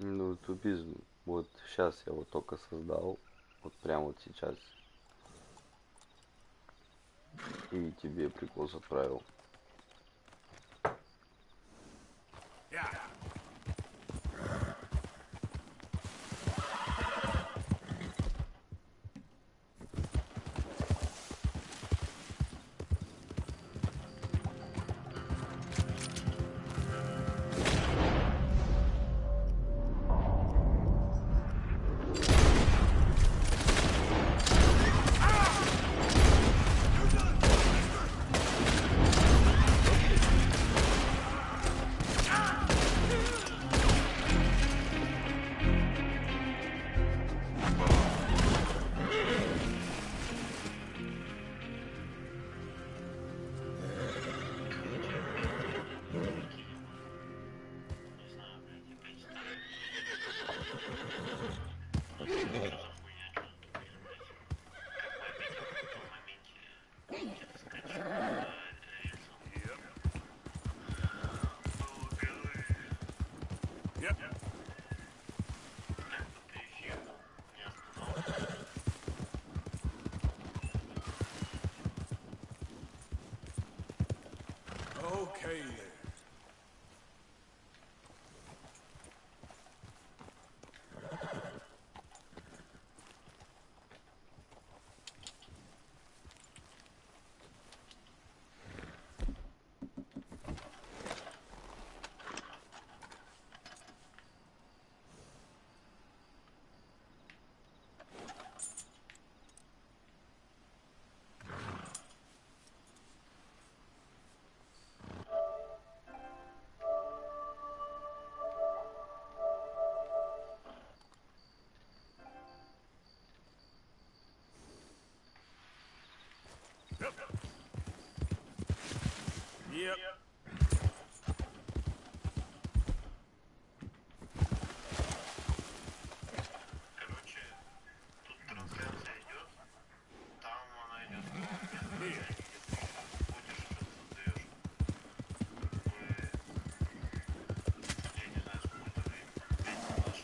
Ну, тупиз, вот сейчас я вот только создал, вот прям вот сейчас, и тебе прикол отправил. Okay then. Yep. Короче, тут трансляция идет, там она идет в моменте, если ходишь, создаешь, я не знаю сколько времени, 5 минут,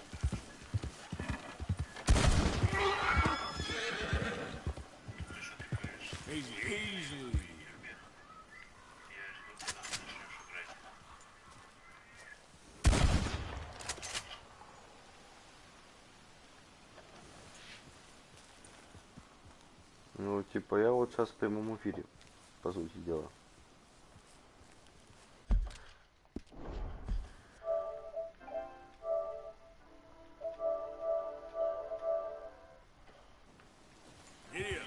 ты что ты говоришь? Easy, easy. Я жду, когда ты начнешь играть. Ну, типа, я вот сейчас в прямом эфире, по сути дела. Get in.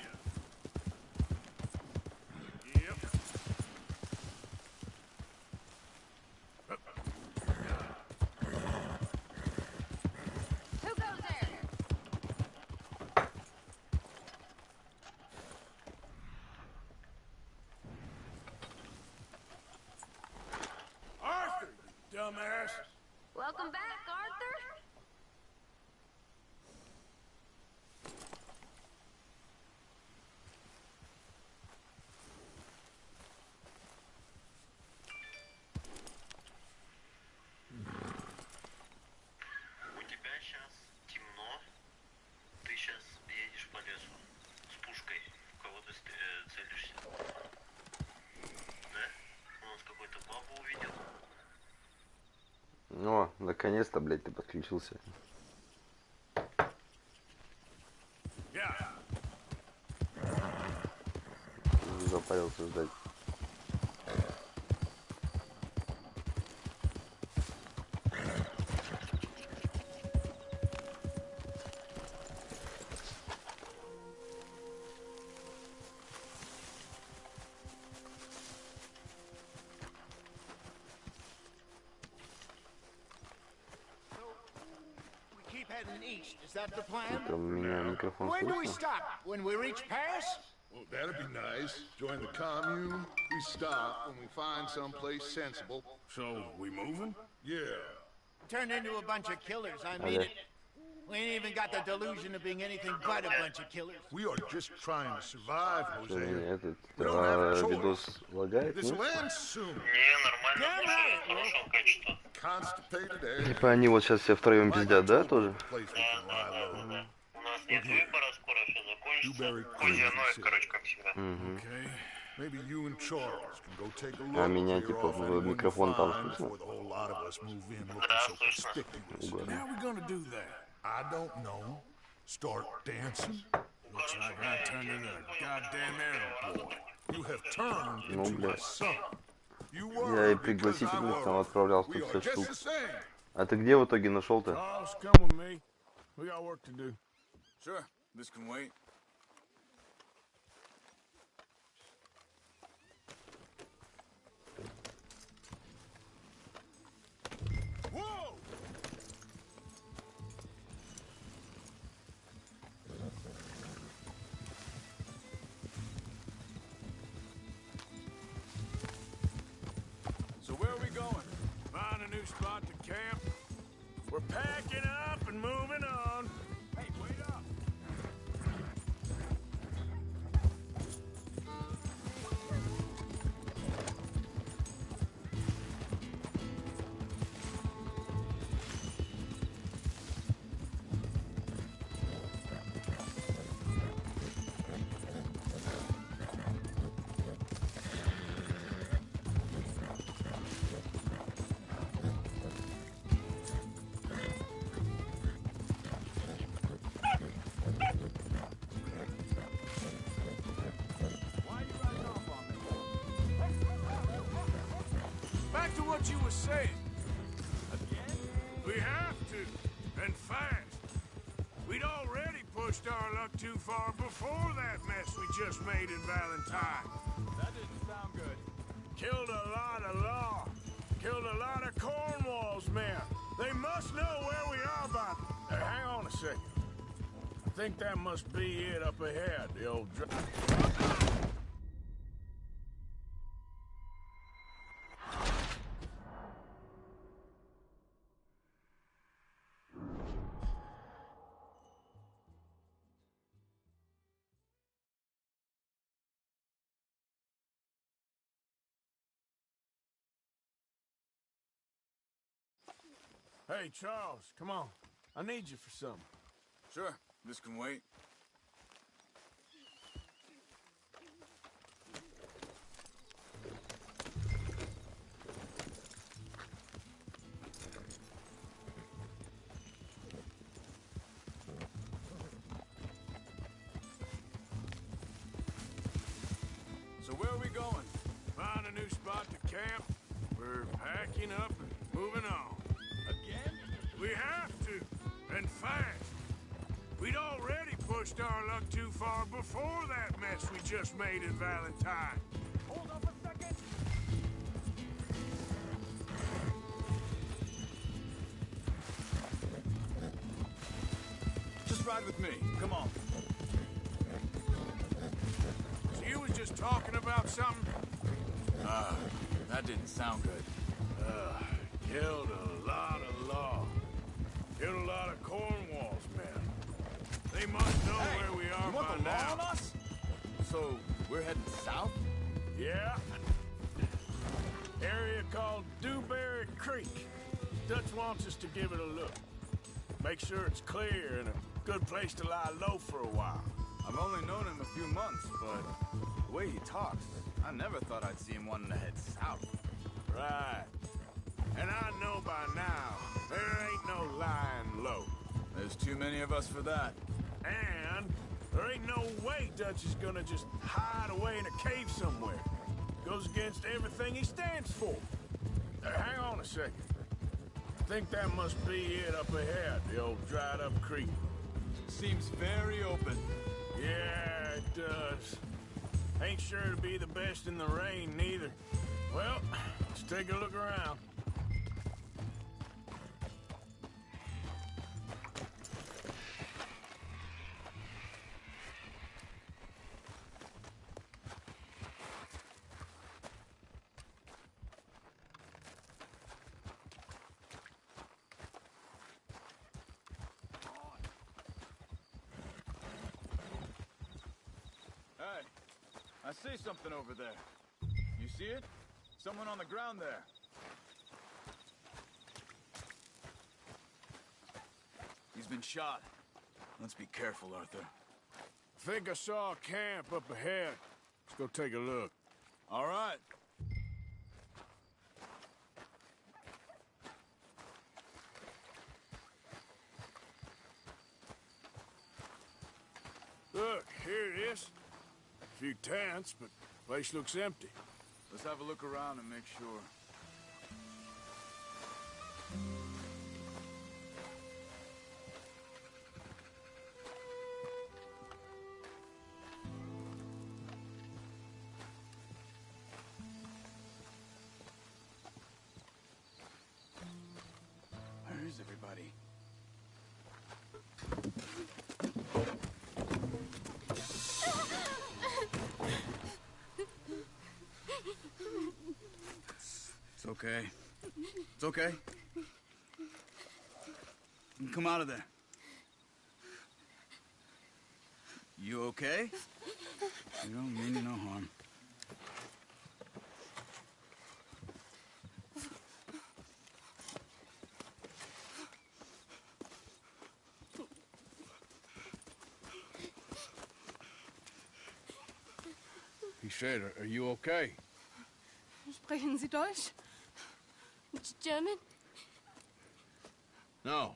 Yep. Who goes there? Arthur, you dumbass. Welcome back, Arthur. У тебя сейчас темно, ты сейчас едешь по лесу с пушкой, в кого ты целишься. Да? У нас какой-то бабу увидел. О, наконец-то, блядь, ты подключился. Yeah. Запарился ждать. We keep heading east. Is that the plan? Это у меня микрофон When do we слышно? stop? When we reach Paris? Well, that'd be nice. Join the commune. We stop when we find someplace sensible. So, we moving? Yeah. Turned into a bunch of killers, I mean Okay. it. We ain't even got the delusion of being anything but a bunch of killers. We are just trying to survive, Что у меня Jose. этот We don't have a choice. видос лагает, This нет? will end soon. Не, нормально, Damn right, хорошего качества. Constipated egg. Типа они вот сейчас все втроем Like I пиздят, да, told you, тоже? the place we can lie low. У нас нет выбора, скоро все Dewberry закончится. Козья Creek ноет, City. короче, как всегда. Okay. Maybe you and Charles can go take a look. А меня clear типа off в anyone you микрофон там find слышно? before the whole lot of us move in looking Да, so слышно. conspicuous. How we gonna do that? I don't know. Start dancing? Looks like I turned into a goddamn Arab boy. You have turned Ну, into my блядь. son. You Я were и because I пригласительных там was. отправлял We тут are 5 just штук. the same. А ты где в итоге нашел-то? Charles, come with me. We got work to do. Sure, this can wait. Whoa! So where are we going? Find a new spot to camp. We're packing up and moving on. Hey, wait up! Why are you riding off on me? Back to what you were saying. Again? We have to, and fast. We'd already pushed our luck too far before that mess we just made in Valentine. That didn't sound good. Killed a lot of law. Killed a lot of Cornwall's men. They must know where we are by... hang on a second. I think that must be it up ahead, the old... Hey, Charles, come on. I need you for something. Sure, this can wait. So where are we going? Find a new spot to camp. We're packing up and moving on. Again? We have to, and fast. We'd already pushed our luck too far before that mess we just made in Valentine. Hold up a second! Just ride with me. Come on. So you was just talking about something? That didn't sound good. Killed a lot of law. Killed a lot of Cornwall's men. They must know Hey, where we are you want by the law now. on us? So, we're heading south? Yeah. Area called Dewberry Creek. Dutch wants us to give it a look. Make sure it's clear and a good place to lie low for a while. I've only known him a few months, but the way he talks, I never thought I'd see him wanting to head south. Right. And I know by now, there ain't no lying low. There's too many of us for that. And there ain't no way Dutch is gonna just hide away in a cave somewhere. Goes against everything he stands for. Hang on a second. I think that must be it up ahead, the old dried up creek. Seems very open. Yeah, it does. Ain't sure to be the best in the rain, neither. Well, let's take a look around. I see something over there. You see it? Someone on the ground there. He's been shot. Let's be careful, Arthur. Think I saw a camp up ahead. Let's go take a look. All right. Look, here it is. A few tents, but the place looks empty. Let's have a look around and make sure. Where is everybody? It's okay. It's okay. Come out of there. You okay? You don't mean you no harm. He said, are you okay? Sprechen Sie Deutsch? German? No.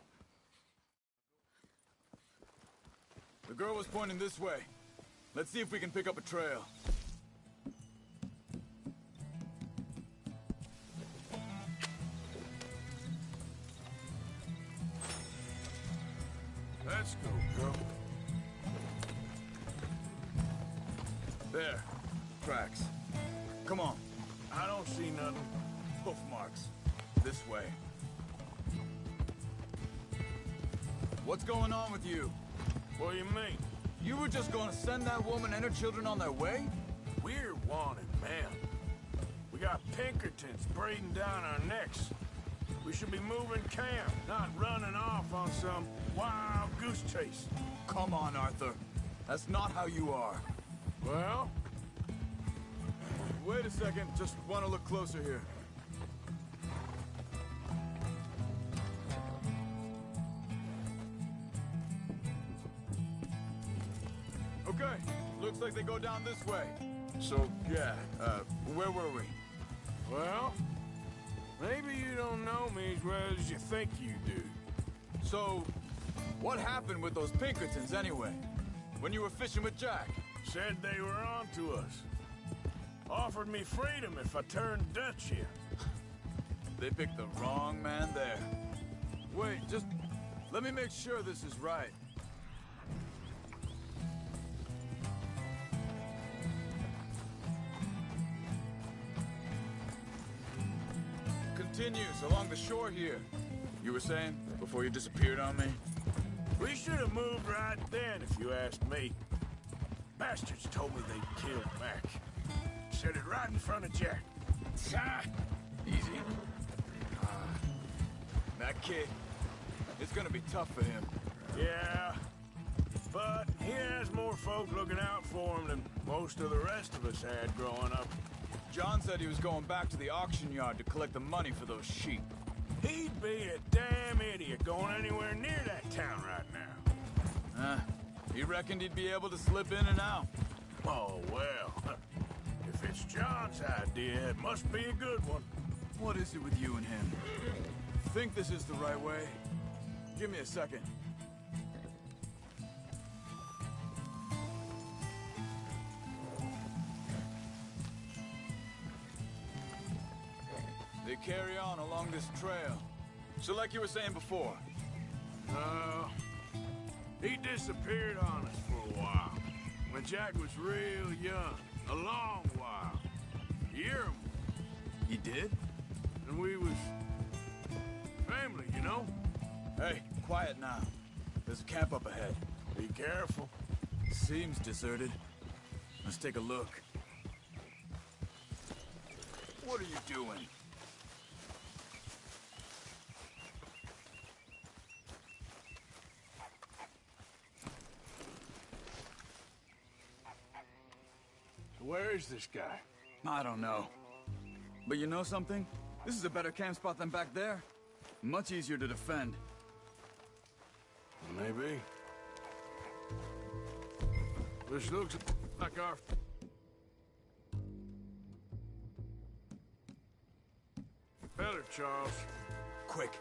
The girl was pointing this way. Let's see if we can pick up a trail. Let's go, girl. There. Tracks. Come on. I don't see nothing. Hoof marks. This way. What's going on with you? What do you mean? You were just gonna send that woman and her children on their way? We're wanted, man. We got Pinkertons breathing down our necks. We should be moving camp, not running off on some wild goose chase. Come on, Arthur. That's not how you are. Well? Wait a second. Just want to look closer here. Okay. Looks like they go down this way. So, yeah, where were we? Well, maybe you don't know me as well as you think you do. So, what happened with those Pinkertons anyway? When you were fishing with Jack? Said they were on to us. Offered me freedom if I turned Dutch here. They picked the wrong man there. Wait, just let me make sure this is right. Continues along the shore here. You were saying before you disappeared on me? We should have moved right then, if you asked me. Bastards told me they'd killed Mac. Said it right in front of Jack. Ah, easy. That kid, it's gonna be tough for him. Yeah, but he has more folk looking out for him than most of the rest of us had growing up. John said he was going back to the auction yard to collect the money for those sheep. He'd be a damn idiot going anywhere near that town right now. He reckoned he'd be able to slip in and out. Oh, well. If it's John's idea, it must be a good one. What is it with you and him? Think this is the right way? Give me a second. They carry on along this trail. So like you were saying before. No. He disappeared on us for a while. When Jack was real young. A long while. A year. He did? And we was... family, you know? Hey, quiet now. There's a camp up ahead. Be careful. Seems deserted. Let's take a look. What are you doing? Where is this guy? I don't know. But you know something? This is a better camp spot than back there. Much easier to defend. Maybe. This looks like our... feller, Charles. Quick,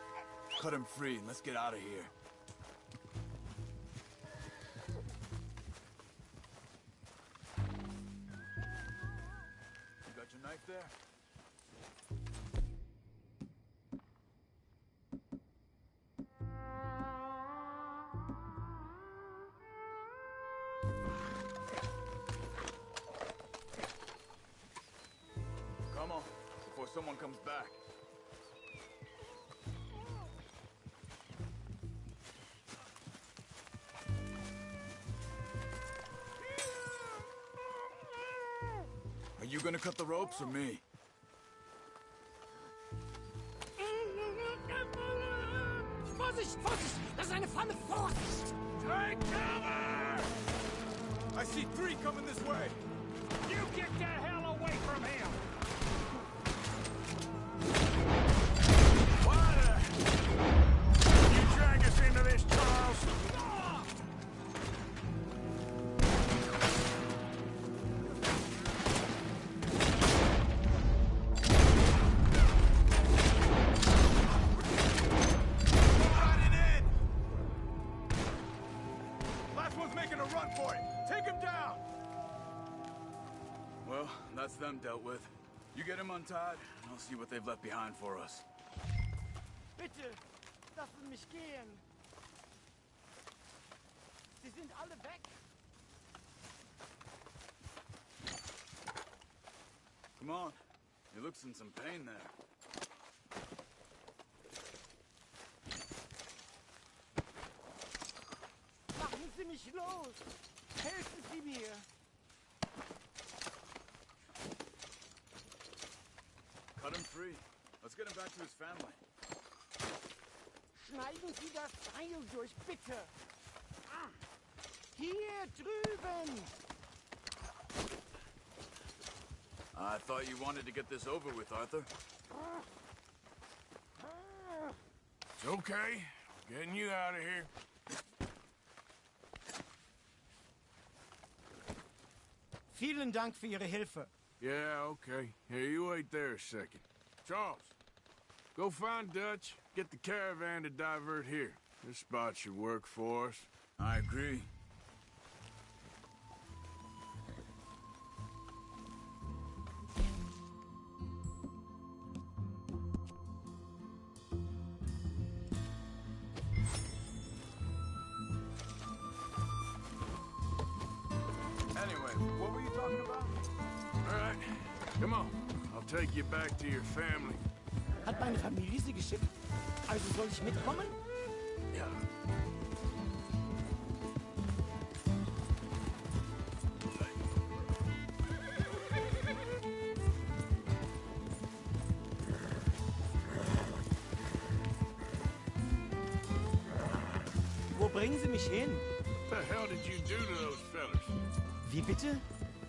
cut him free and let's get out of here. You got your knife there? Come on, before someone comes back. Are you gonna cut the ropes or me? Vorsicht, Vorsicht! Das ist eine Falle! Vorsicht! Take cover! I see 3 coming this way! You get the hell away from him! Why the... you drag us into this, Charles? Well, that's them dealt with. You get him untied, and I'll see what they've left behind for us. Bitte, lassen mich gehen. Sie sind alle weg. Come on. He looks in some pain there. Machen Sie mich los! Helfen Sie mir! Cut him free. Let's get him back to his family. Schneiden Sie das Seil durch, bitte! Hier drüben! I thought you wanted to get this over with, Arthur. It's okay. Getting you out of here. Vielen Dank für Ihre Hilfe. Yeah, okay. Here, you wait there a second. Charles, go find Dutch. Get the caravan to divert here. This spot should work for us. I agree. Anyway, what were you talking about? All right, come on. I'll take you back to your family. Hat meine Familie Sie geschickt? Also soll ich mitkommen? Ja. Wo bringen Sie mich hin? What the hell did you do to those fellas? Wie bitte?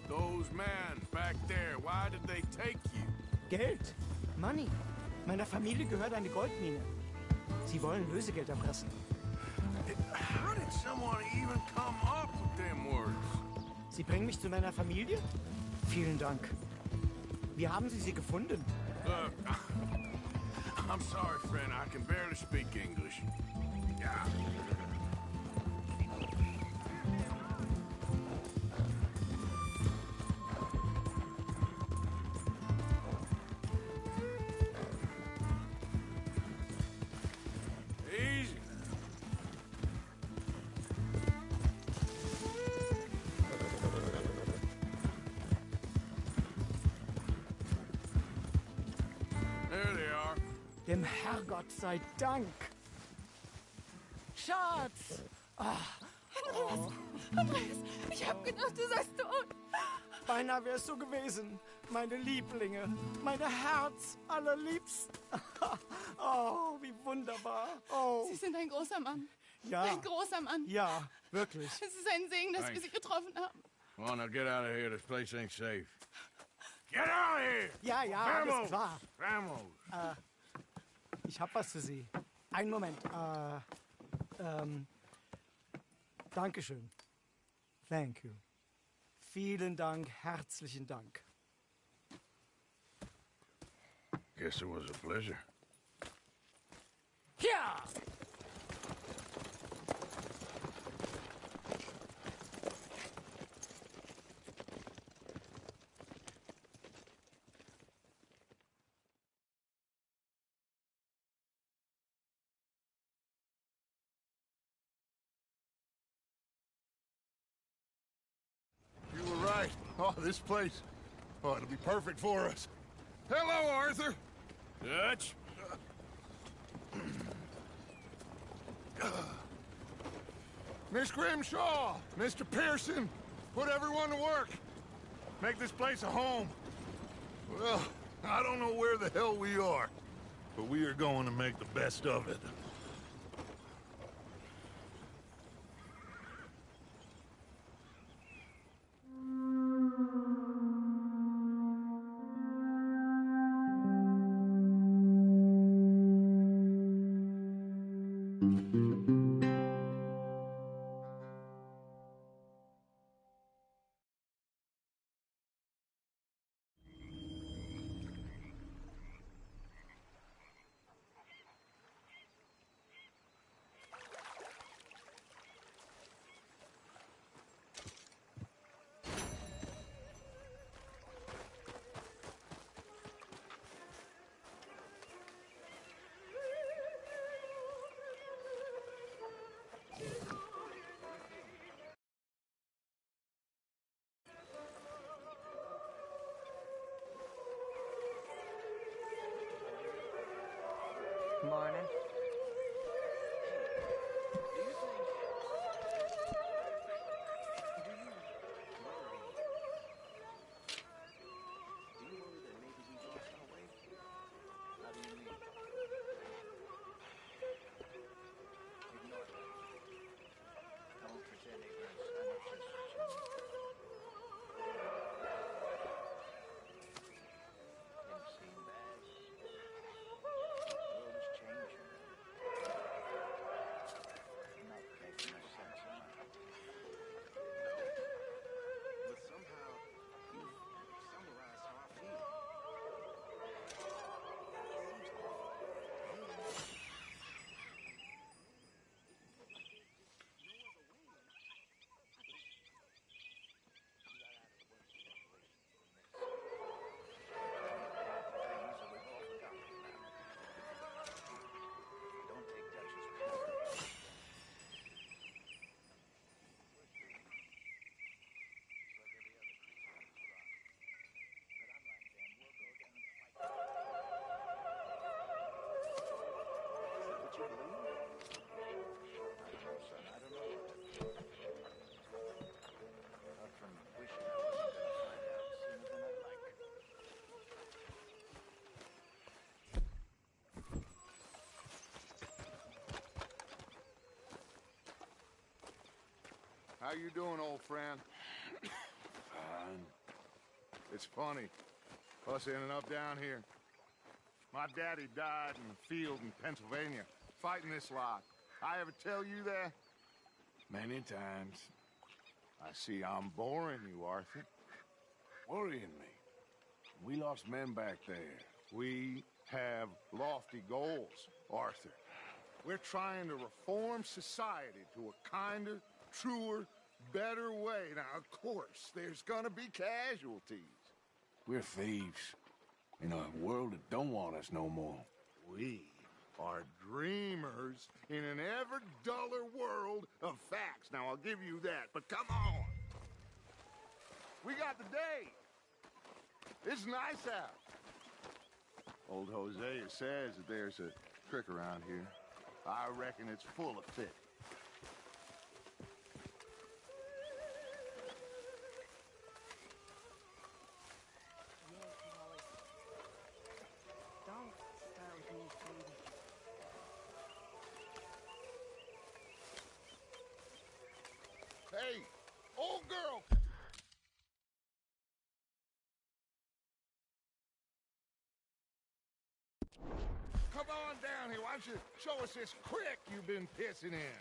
Those men back there, why did they take you? Geld. Money. Meiner Familie gehört eine Goldmine. Sie wollen Lösegeld erpressen. How did someone even come up with them words? Sie bringen mich zu meiner Familie? Vielen Dank. Wie haben Sie sie gefunden? Look, I'm sorry, friend. I can barely speak English. Yeah. Easy. There they are. Dem Herrgott sei Dank. Schatz! Andreas, ich hab gedacht, du seist tot. Beinahe wär's so gewesen. Meine Lieblinge, meine Herz allerliebsten. Oh, wie wunderbar. Oh, Sie sind ein großer Mann. ja. Ein großer Mann. Ja, wirklich. Es ist ein Segen, dass wir Sie getroffen haben. Come on, now get out of here. This place ain't safe. Get out of here! Ja, ja, alles klar. Vamos! Ich hab was für Sie. Einen Moment. Dankeschön. Thank you. Vielen Dank, herzlichen Dank. Guess it was a pleasure. Ja! You were right. Oh, this place. Oh, it'll be perfect for us. Hello, Arthur. Dutch? Miss Grimshaw, Mr. Pearson, put everyone to work. Make this place a home. Well, I don't know where the hell we are, but we are going to make the best of it. Morning. How you doing, old friend? Fine. It's funny, us ending up down here. My daddy died in the field in Pennsylvania, fighting this lot. I ever tell you that? Many times. I see I'm boring you, Arthur. Worrying me. We lost men back there. We have lofty goals, Arthur. We're trying to reform society to a kinder, truer, better way. Now, of course, there's gonna be casualties. We're thieves. In a world that don't want us no more. We are dreamers in an ever duller world of facts. Now, I'll give you that, but come on. We got the day. It's nice out. Old Hosea says that there's a trick around here. I reckon it's full of fish. Hey, old girl! don't you show us this creek you've been pissing in?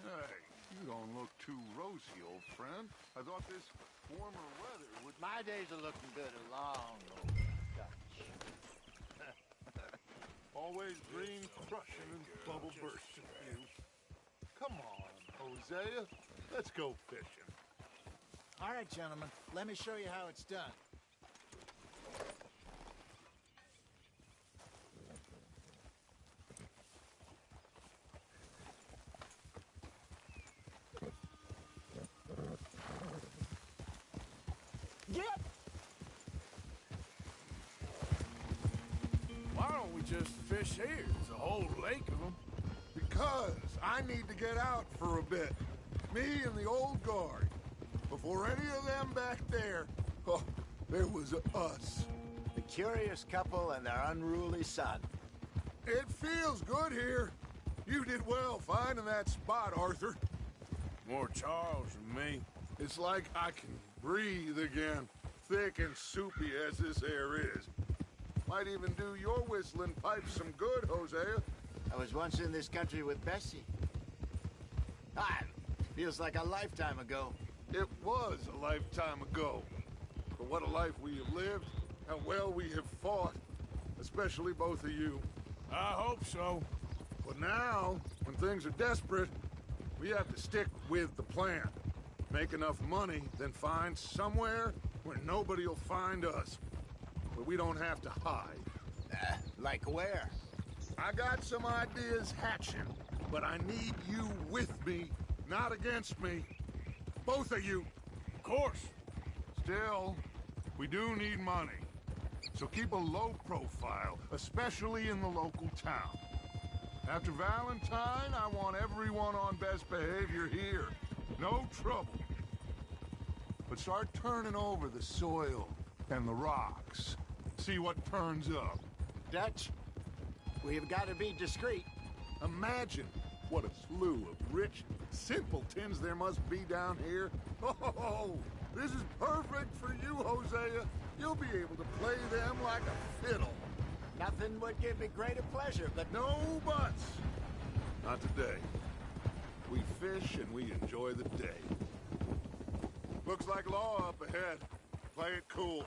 Hey, you don't look too rosy, old friend. I thought this warmer weather would... My days are looking good along, old Dutch. Always dream crushing and bubble bursting you. Come on, Hosea. Let's go fishing. All right, gentlemen. Let me show you how it's done. Get! Why don't we just fish here? There's a whole lake of them. Because I need to get out for a bit. Me and the old guard. Before any of them back there, oh, there was us. The curious couple and their unruly son. It feels good here. You did well finding that spot, Arthur. More Charles than me. It's like I can breathe again, thick and soupy as this air is. Might even do your whistling pipes some good, Hosea. I was once in this country with Bessie. Ah, feels like a lifetime ago. It was a lifetime ago. But what a life we have lived, how well we have fought, especially both of you. I hope so. But now, when things are desperate, we have to stick with the plan. Make enough money, then find somewhere where nobody will find us. Where we don't have to hide. Like where? I got some ideas hatching, but I need you with me, not against me. Both of you. Of course. Still, we do need money. So keep a low profile, especially in the local town. After Valentine, I want everyone on best behavior here. No trouble. But start turning over the soil and the rocks. See what turns up. Dutch, we've got to be discreet. Imagine what a slew of rich simpletons there must be down here. Oh, this is perfect for you, Hosea. You'll be able to play them like a fiddle. Nothing would give me greater pleasure, but No buts. Not today. We fish and we enjoy the day. Looks like law up ahead. Play it cool.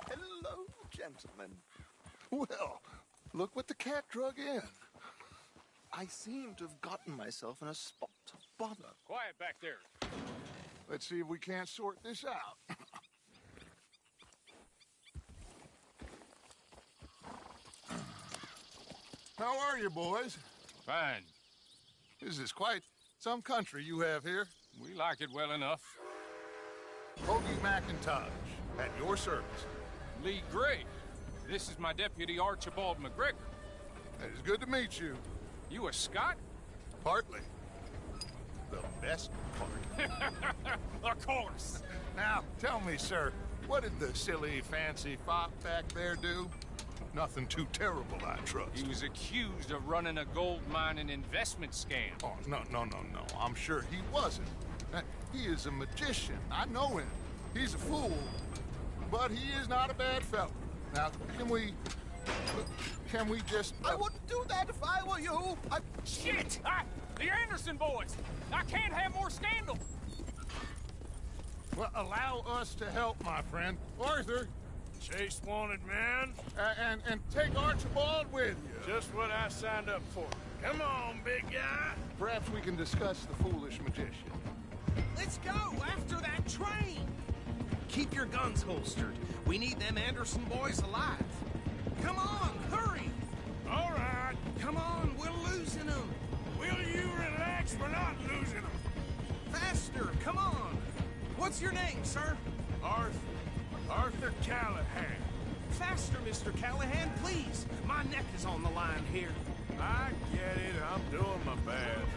hello, gentlemen. Well, look what the cat drug in. I seem to have gotten myself in a spot of bother. Quiet back there. Let's see if we can't sort this out. How are you, boys? Fine. This is quite some country you have here. We like it well enough. Hoagie McIntosh, at your service. Lee Gray. This is my deputy Archibald McGregor. It is good to meet you. You a Scot? Partly. The best part. Of course. Now, tell me, sir, what did the silly, fancy fop back there do? Nothing too terrible, I trust. He was accused of running a gold mining investment scam. Oh, no. I'm sure he wasn't. He is a magician. I know him. He's a fool. But he is not a bad fellow. Now, can we just... I wouldn't do that if I were you. Shit! The Anderson boys! I can't have more scandal! Well, allow us to help, my friend. Arthur, Chase wanted man. and take Archibald with you. Just what I signed up for. Come on, big guy. Perhaps we can discuss the foolish magician. Let's go after that train. Keep your guns holstered. We need them Anderson boys alive. Come on, hurry. All right. Come on, we're losing them. Will you relax? We're not losing them. Faster, come on. What's your name, sir? Arthur Callahan. Faster, Mr. Callahan, please. My neck is on the line here. I get it. I'm doing my best.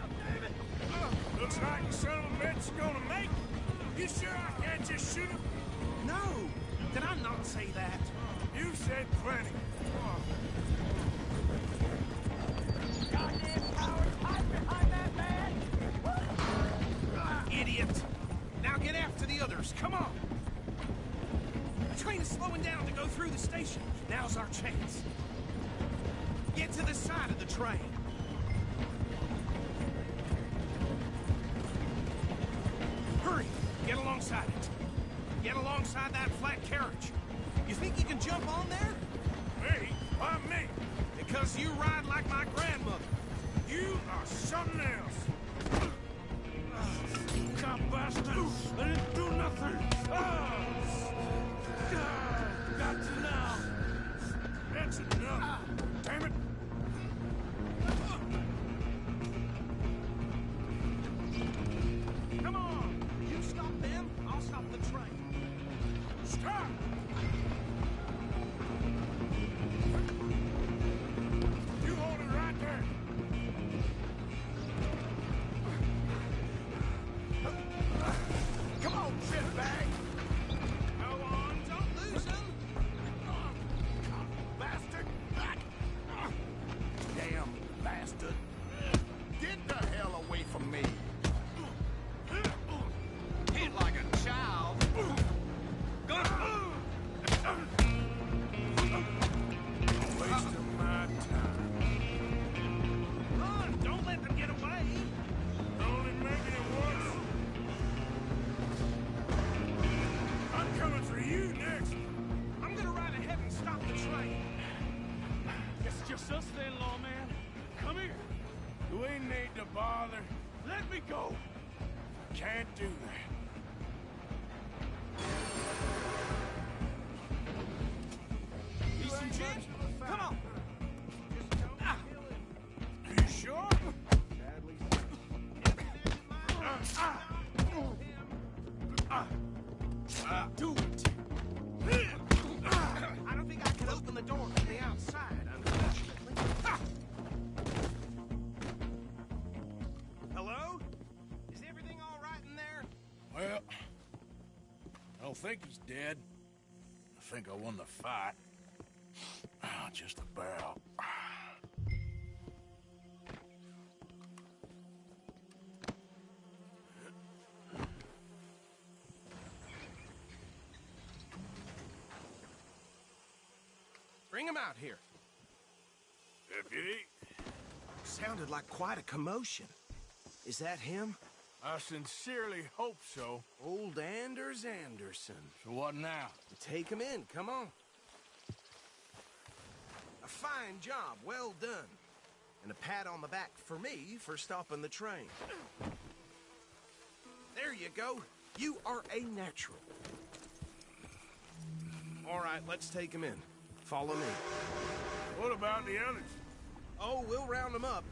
Looks like the son of a bitch is gonna make it. You sure I can't just shoot him? No. Did I not say that? You said plenty. Goddamn cowards, hide behind that man! the others. Come on. The train is slowing down to go through the station. Now's our chance. Get to the side of the train. Hurry! Get alongside it. Get alongside that flat carriage. You think you can jump on there? Me? Why me? Because you ride like my grandmother. You are something else. God bastard! I didn't do nothing! Got you now! That's enough! Damn it! Come on! You stop them, I'll stop the train. Stop! You hold it right there! Come on, shitbag! Go on, don't lose them. Bastard! Damn bastard! Get the hell away from me! Hit like a child. Wasting my time. Run! Don't let them get away. Only making it worse. I'm coming for you next. I'm gonna ride ahead and stop the train. Guess it's just us then, lawman. Come here. We need to bother. Let me go. Can't do that. Need some gin? Come on. You sure? Do it. I don't think I can open the door from the outside, unfortunately. Hello? Is everything all right in there? Well, I don't think he's dead. I think I won the fight. Just about. Bring him out here. Deputy, Sounded like quite a commotion. Is that him? I sincerely hope so. Old Anders Anderson. So what now? Take him in, come on. A fine job, well done. And a pat on the back for me for stopping the train. There you go. You are a natural. All right, let's take him in. Follow me. What about the others? Oh, we'll round them up.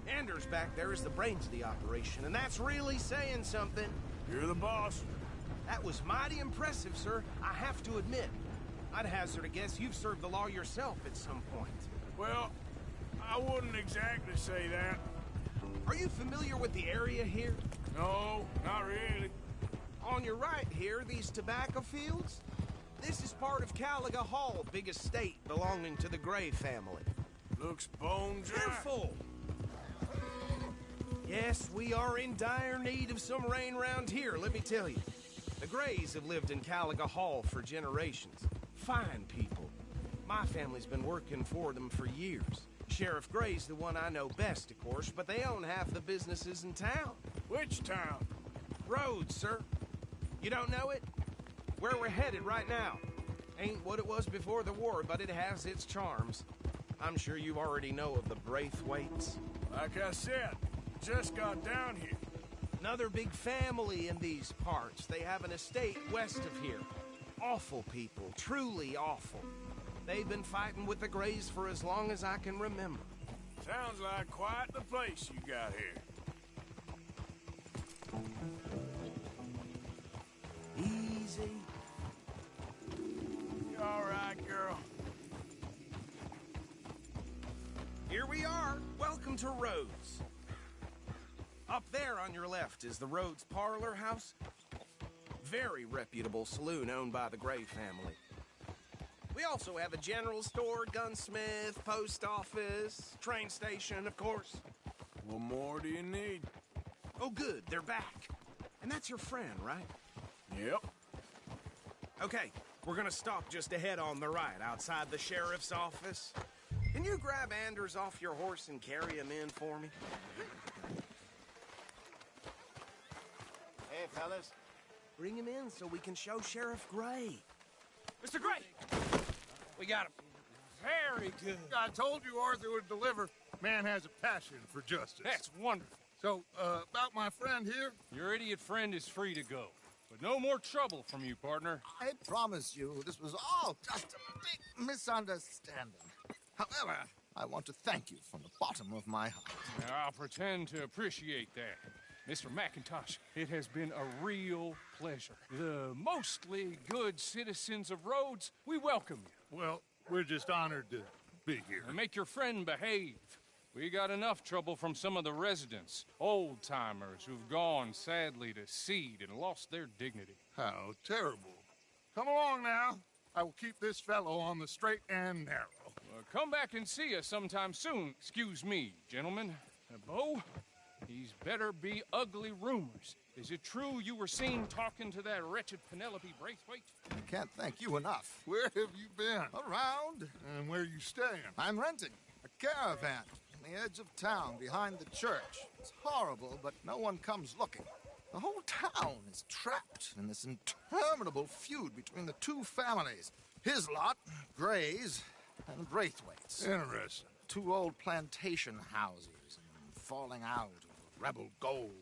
Anders back there is the brains of the operation, and that's really saying something. You're the boss. That was mighty impressive, sir. I have to admit. I'd hazard a guess you've served the law yourself at some point. Well, I wouldn't exactly say that. Are you familiar with the area here? No, not really. On your right here, these tobacco fields? This is part of Caliga Hall, big estate belonging to the Gray family. Looks bone dry. Careful! Yes, we are in dire need of some rain round here, let me tell you. The Grays have lived in Caliga Hall for generations. Fine people. My family's been working for them for years. Sheriff Gray's the one I know best, of course, but they own half the businesses in town. Which town? Rhodes, sir. You don't know it? Where we're headed right now. Ain't what it was before the war, but it has its charms. I'm sure you already know of the Braithwaites. Like I said, just got down here. Another big family in these parts. They have an estate west of here. Awful people, truly awful. They've been fighting with the Grays for as long as I can remember. Sounds like quite the place you got here. Easy. You all right, girl? Here we are. Welcome to Rhodes. Up there on your left is the Rhodes Parlor House. Very reputable saloon owned by the Gray family. We also have a general store, gunsmith, post office, train station, of course. What more do you need? Oh, good. They're back. And that's your friend, right? Yep. Okay, we're gonna stop just ahead on the right, outside the sheriff's office. Can you grab Anders off your horse and carry him in for me? Hey, fellas. Bring him in so we can show Sheriff Gray. Mr. Gray! We got him. Very good. I told you Arthur would deliver. Man has a passion for justice. That's wonderful. So, about my friend here? Your idiot friend is free to go. But no more trouble from you, partner. I promise you, this was all just a big misunderstanding. However, I want to thank you from the bottom of my heart. Now, I'll pretend to appreciate that. Mr. McIntosh, it has been a real pleasure. The mostly good citizens of Rhodes, we welcome you. Well, we're just honored to be here. And make your friend behave. We got enough trouble from some of the residents, old-timers who've gone, sadly, to seed and lost their dignity. How terrible. Come along now. I will keep this fellow on the straight and narrow. Come back and see us sometime soon. Excuse me, gentlemen. Bo, these better be ugly rumors. Is it true you were seen talking to that wretched Penelope Braithwaite? I can't thank you enough. Where have you been? Around. And where you staying? I'm renting a caravan on the edge of town behind the church. It's horrible, but no one comes looking. The whole town is trapped in this interminable feud between the two families. His lot, Gray's, and Braithwaite's. Interesting. Two old plantation houses and falling out over rebel gold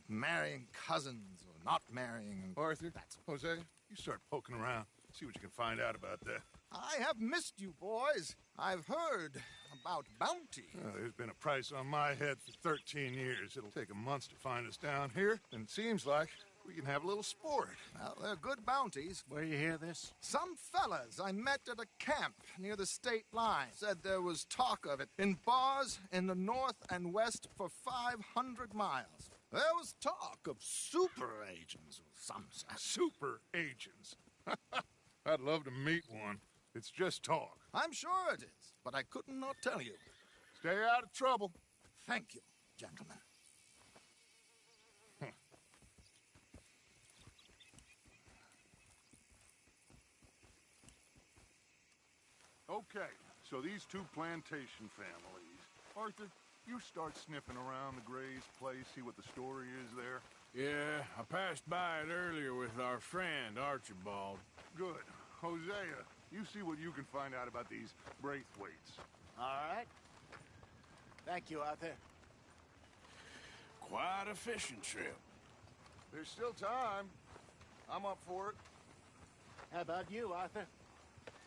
and marrying cousins or not marrying. And Arthur, Jose, you start poking around. See what you can find out about that. I have missed you, boys. I've heard about bounty. There's been a price on my head for 13 years. It'll take a month to find us down here, and it seems like we can have a little sport. Well, they're good bounties. Where you hear this? Some fellas I met at a camp near the state line said there was talk of it in bars in the north and west for 500 miles. There was talk of super agents or some such. Super agents. I'd love to meet one. It's just talk. I'm sure it is, but I couldn't not tell you. Stay out of trouble. Thank you, gentlemen. Okay, so these two plantation families. Arthur, you start sniffing around the Gray's place, see what the story is there. Yeah, I passed by it earlier with our friend, Archibald. Good. Hosea, you see what you can find out about these Braithwaites. All right. Thank you, Arthur. Quite a fishing trip. There's still time. I'm up for it. How about you, Arthur?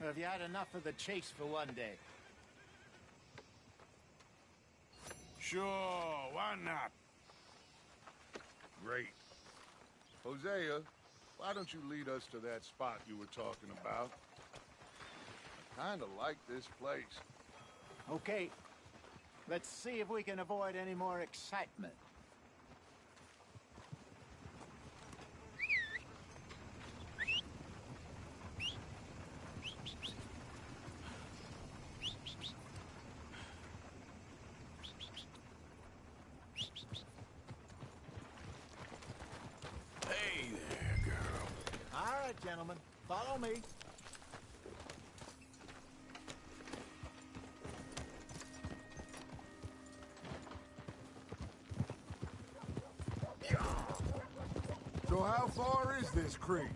Or have you had enough of the chase for one day? Sure, why not? Great. Hosea, why don't you lead us to that spot you were talking about? I kinda like this place. Okay. Let's see if we can avoid any more excitement. Hey there, girl. All right, gentlemen. Follow me. So how far is this creek?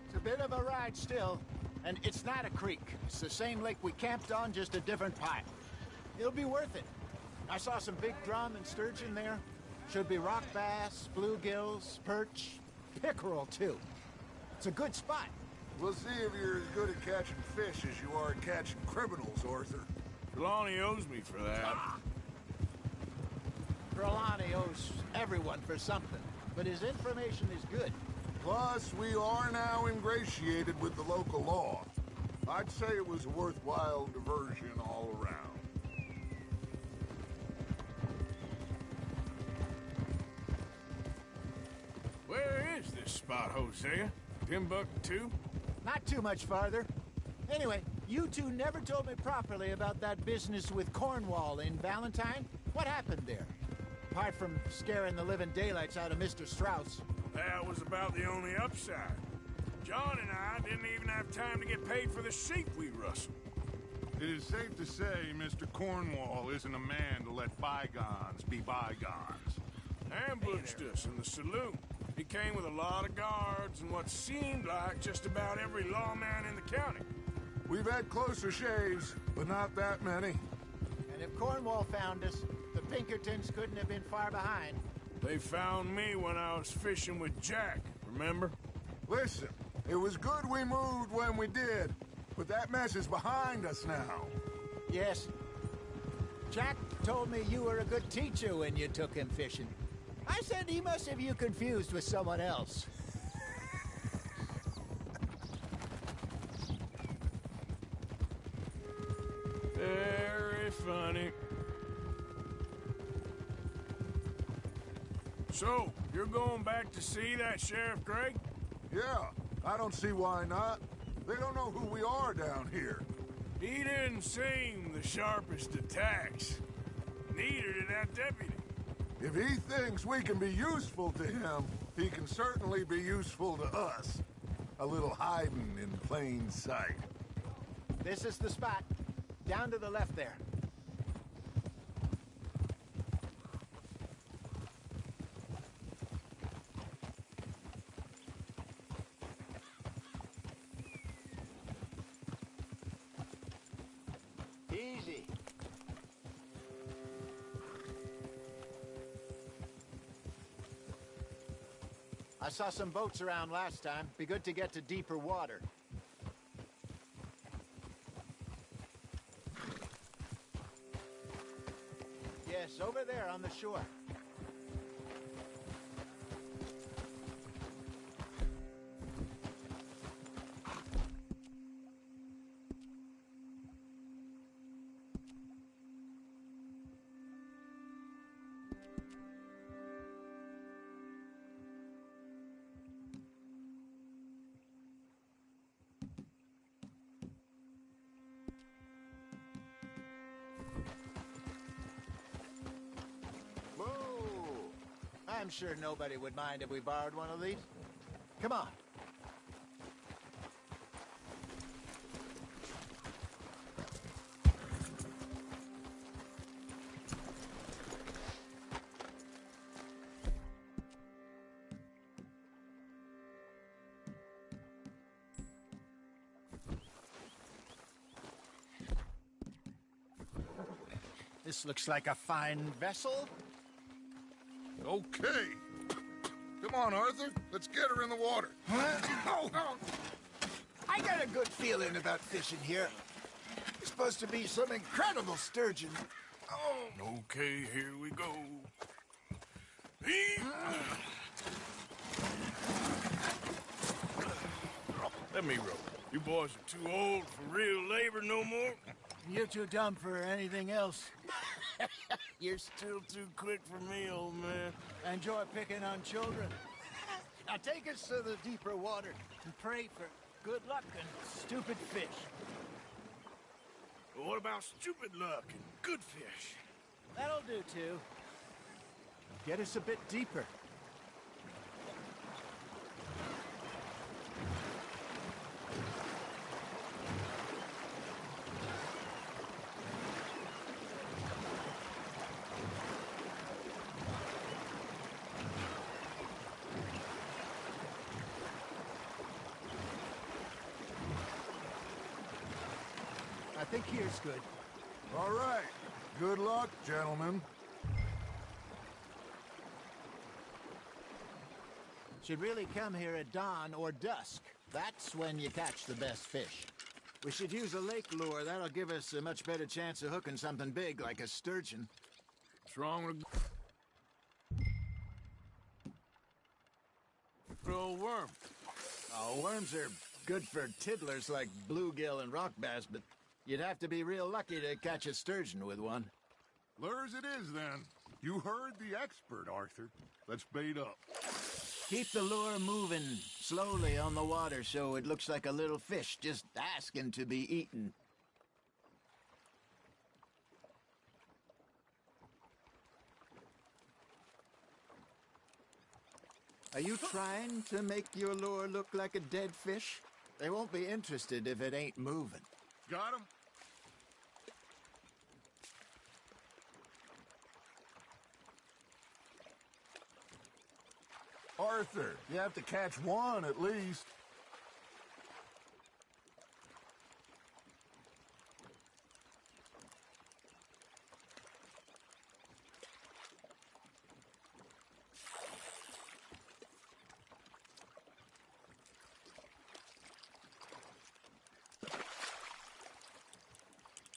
It's a bit of a ride still, and it's not a creek. It's the same lake we camped on, just a different pipe. It'll be worth it. I saw some big drum and sturgeon there. Should be rock bass, bluegills, perch, pickerel, too. It's a good spot. We'll see if you're as good at catching fish as you are at catching criminals, Arthur. Trelawney owes me for that. Trelawney owes everyone for something, but his information is good. Plus, we are now ingratiated with the local law. I'd say it was a worthwhile diversion all around. Where is this spot, Hosea? Timbuktu? Not too much farther. Anyway, you two never told me properly about that business with Cornwall in Valentine. What happened there? Apart from scaring the living daylights out of Mr. Strauss. That was about the only upside. John and I didn't even have time to get paid for the sheep we rustled. It is safe to say Mr. Cornwall isn't a man to let bygones be bygones. Ambushed us in the saloon. He came with a lot of guards and what seemed like just about every lawman in the county. We've had closer shaves, but not that many. And if Cornwall found us, the Pinkertons couldn't have been far behind. They found me when I was fishing with Jack, remember? Listen, it was good we moved when we did, but that mess is behind us now. Yes. Jack told me you were a good teacher when you took him fishing. I said he must have you confused with someone else. Very funny. So, you're going back to see that Sheriff Gregg? Yeah, I don't see why not. They don't know who we are down here. He didn't seem the sharpest attacks. Neither did that deputy. If he thinks we can be useful to him, he can certainly be useful to us. A little hiding in plain sight. This is the spot. Down to the left there. Easy. I saw some boats around last time. Be good to get to deeper water. Yes, over there on the shore. I'm sure nobody would mind if we borrowed one of these. Come on. This looks like a fine vessel. Okay. Come on, Arthur. Let's get her in the water. I got a good feeling about fishing here. It's supposed to be some incredible sturgeon. Okay, here we go. Let me row. You boys are too old for real labor no more. You're too dumb for anything else. You're still too quick for me, old man. Enjoy picking on children. Now take us to the deeper water and pray for good luck and stupid fish. Well, what about stupid luck and good fish? That'll do, too. Get us a bit deeper. I think here's good. All right. Good luck, gentlemen. Should really come here at dawn or dusk. That's when you catch the best fish. We should use a lake lure. That'll give us a much better chance of hooking something big like a sturgeon. What's wrong with good old worm? Oh, worms are good for tiddlers like bluegill and rock bass, but you'd have to be real lucky to catch a sturgeon with one. Lures it is, then. You heard the expert, Arthur. Let's bait up. Keep the lure moving slowly on the water so it looks like a little fish just asking to be eaten. Are you trying to make your lure look like a dead fish? They won't be interested if it ain't moving. Got him? Arthur, you have to catch one at least.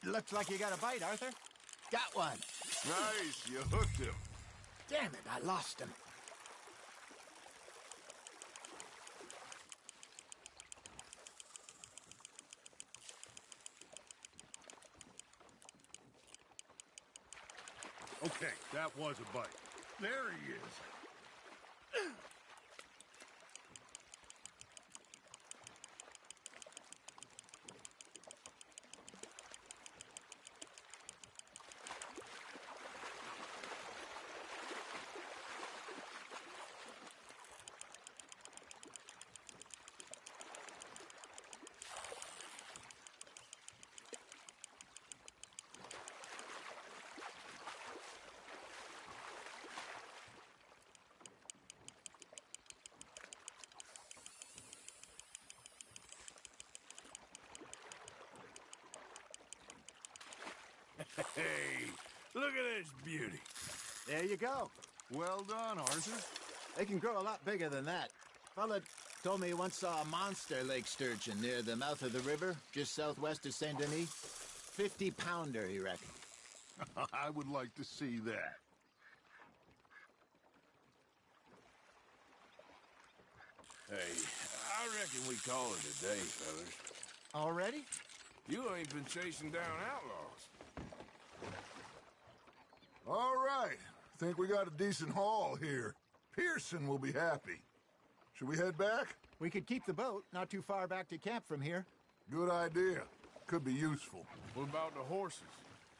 Looks like you got a bite, Arthur. Got one. Nice, you hooked him. Damn it, I lost him. Okay, that was a bite. There he is. Hey, look at this beauty. There you go. Well done, Arthur. They can grow a lot bigger than that. Fella told me he once saw a monster lake sturgeon near the mouth of the river, just southwest of Saint Denis. 50-pounder, he reckoned. I would like to see that. Hey, I reckon we call it a day, fellas. Already? You ain't been chasing down outlaws. All right. Think we got a decent haul here. Pearson will be happy. Should we head back? We could keep the boat not too far back to camp from here. Good idea. Could be useful. What about the horses?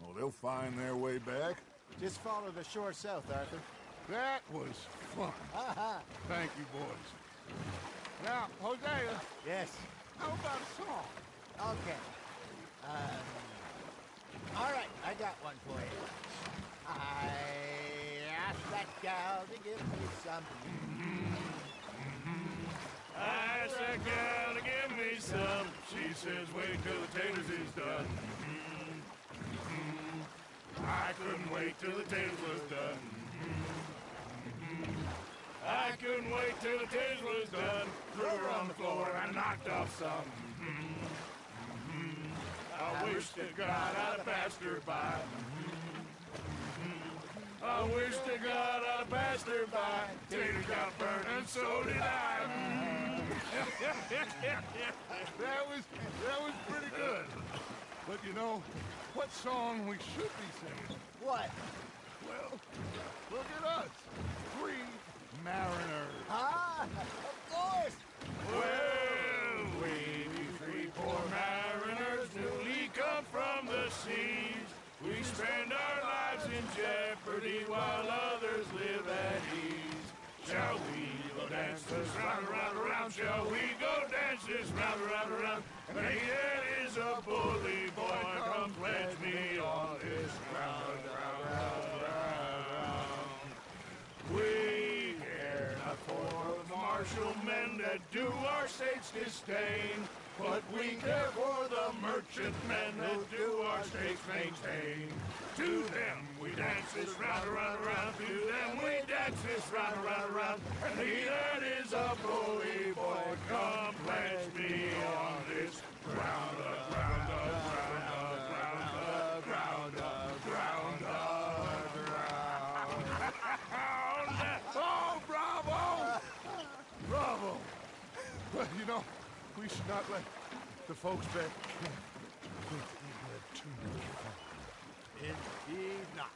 Well, they'll find their way back. Just follow the shore south, Arthur. That was fun. Thank you, boys. Now, Hosea. Yes. How about a song? Okay. All right, I got one for you. I asked that gal to give me some. I asked that gal to give me some. She says, wait till the taters is done. I couldn't wait till the taters was done. I couldn't wait till the taters was done. Threw her on the floor and knocked off some. I wish to God I'd have passed her by. I wish to God I'd have passed her by. Taters got burned and so did I. That was pretty good. But you know, what song we should be singing? What? Well, look at us. 3 mariners. Ah, of course. Well, we 3 poor mariners newly come from the seas. We spend our lives in jeopardy while others live at ease. Shall we go dance this round, around, around? Shall we go dance this round, around, around? And he that is a bully boy, come pledge me on this round, round, round, round. We care not for the martial men that do our state's disdain, but we care for the merchant men that do our states maintain. To them we dance this round, around, around. To them we dance this round, around, around. And he that is a bully boy, come pledge me on this ground up, ground up, ground up, ground up, ground up, ground up, ground. Oh, bravo! Bravo! Well, you know, we should not let the folks back think we've had too much fun. Indeed not.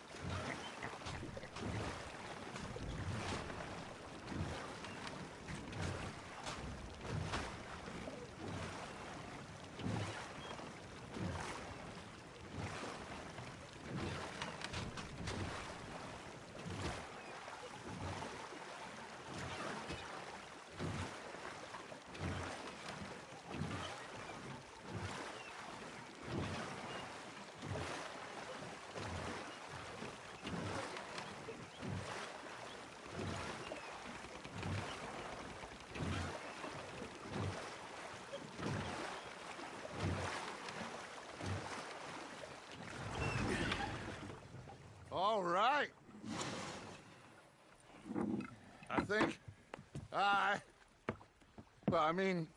think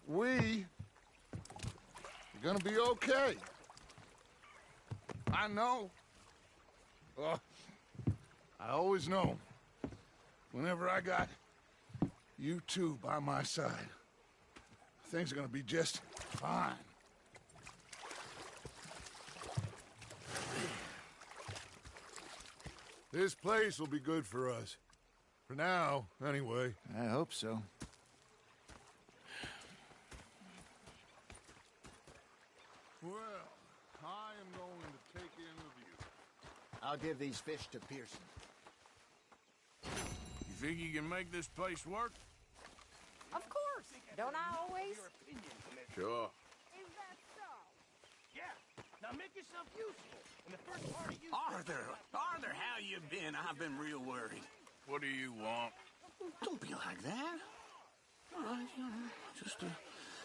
we are gonna be okay. I know. Well, I always know. Whenever I got you two by my side, things are gonna be just fine. This place will be good for us. For now, anyway. I hope so. Well, I am going to take in the view. I'll give these fish to Pearson. You think you can make this place work? Of course. Don't I always? Sure. Is that so? Yeah. Now make yourself useful. In the first part of you... Arthur, how you been? I've been real worried. What do you want? Don't be like that. All right, you know,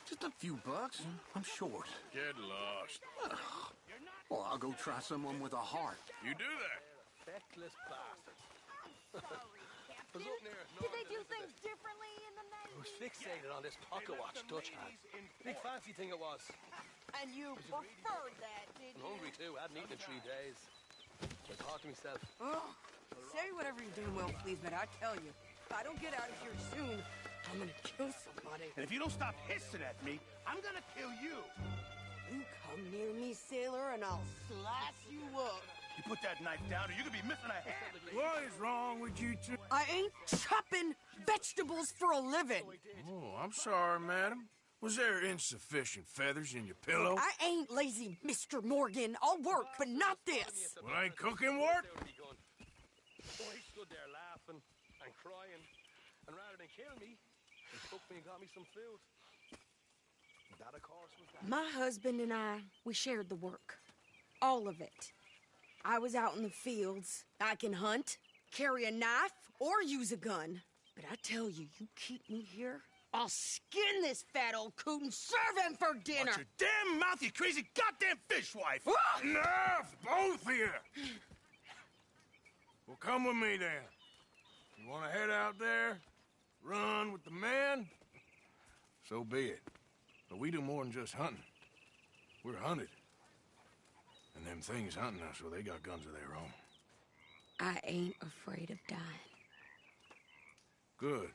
just a few bucks. I'm short. Get lost. Well, I'll go try someone with a heart. You do that. Feckless bastard. Did they do things differently in the I was 90s? fixated on this pocket watch Dutch had. Big fancy thing it was. And you preferred that, did I'm you? hungry too. I hadn't eaten in 3 days. So I thought to myself, Oh, say whatever you're doing, well, please, but I tell you, if I don't get out of here soon, I'm gonna kill somebody. And if you don't stop hissing at me, I'm gonna kill you. You come near me, sailor, and I'll slice you up. You put that knife down or you could be missing a hand. What is wrong with you two? I ain't chopping vegetables for a living. Oh, I'm sorry, madam. Was there insufficient feathers in your pillow? I ain't lazy, Mr. Morgan. I'll work, but not this. Well, ain't cooking work? so he stood there laughing and crying. And rather than kill me, he took me and got me some food. That, of course, was that. My husband and I, we shared the work. All of it. I was out in the fields. I can hunt, carry a knife, or use a gun. But I tell you, you keep me here, I'll skin this fat old coot and serve him for dinner. Watch your damn mouth, you crazy goddamn fishwife! Enough, both of you! Well, come with me then. You want to head out there, run with the men? So be it. But we do more than just hunting. We're hunted. And them things hunting us, well, they got guns of their own. I ain't afraid of dying. Good.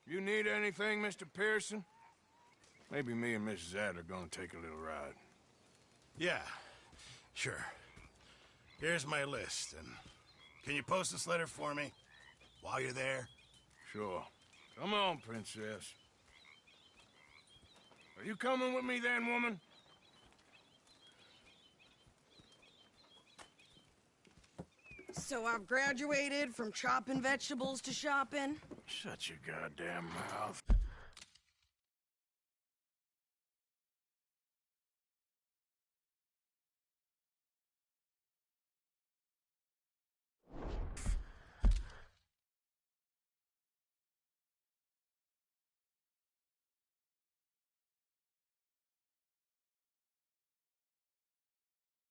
You need anything, Mr. Pearson? Maybe me and Mrs. Ad are gonna take a little ride. Yeah, sure. Here's my list, and can you post this letter for me while you're there? Sure. Come on, princess. Are you coming with me then, woman? So I've graduated from chopping vegetables to shopping? Shut your goddamn mouth.